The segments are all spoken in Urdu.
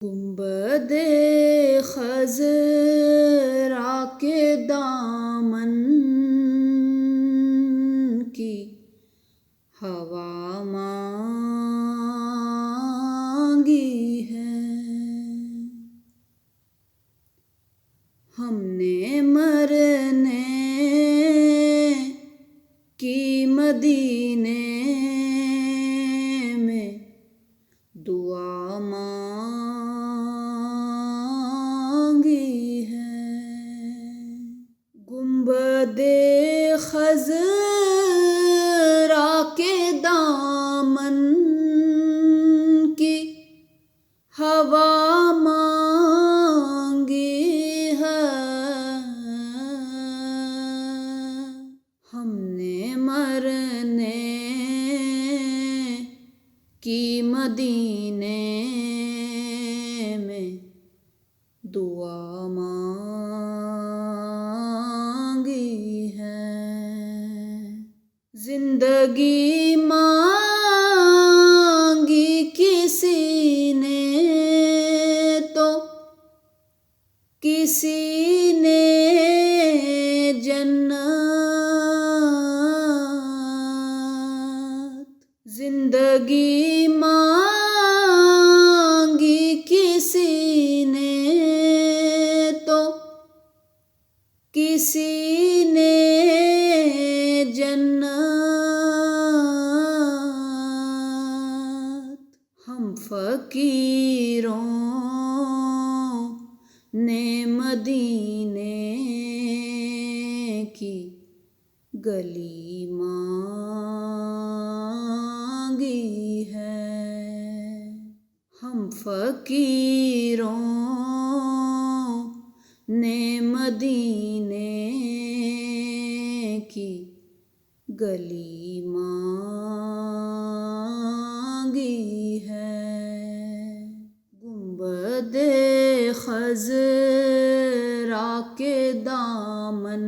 گنبد خضرا کے دامن کی ہوا مانگی ہے، ہم نے مرنے کی مدینے میں دعا مانگی ہے۔ گنبد خضرا کے دامن کی ہوا مانگی ہے، ہم نے مرنے کی مدینے میں دعا مانگی ہے۔ زندگی مانگی کسی نے تو کسی نے جنت، زندگی مانگی کسی نے تو کسی نے جنت، ہم فقیروں نے مدینے کی گلی مانگی ہے، ہم فقیروں نے مدینے کی گلی مانگی ہے۔ گنبد خضرا کے دامن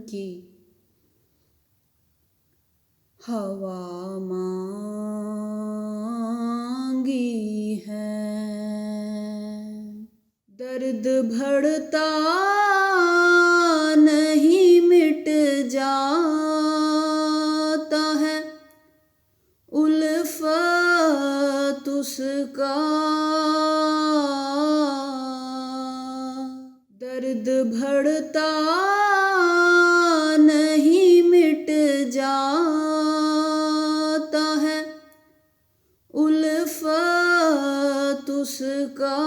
کی ہوا مانگی ہے۔ درد بڑھتا نہیں مٹ جاتا ہے، الفت اس کا درد بڑھتا نہیں مٹ جاتا ہے، الفت اس کا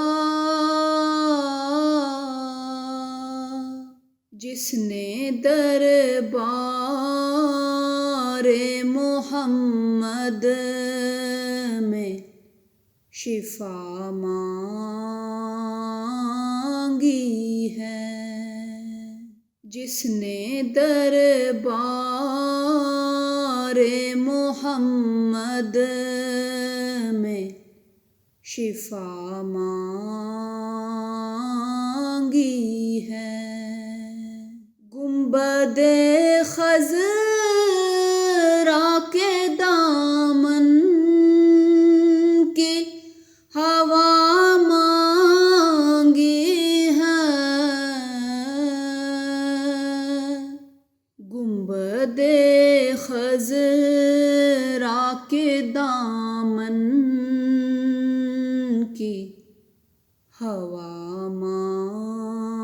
جس نے دربار محمد میں شفا مانگی ہے، جس نے دربار محمد میں شفا مانگی ہے۔ گنبد خضرا کے دامن کی ہوا مانگی ہے، گنبد خضرا کے دامن کی ہوا مانگی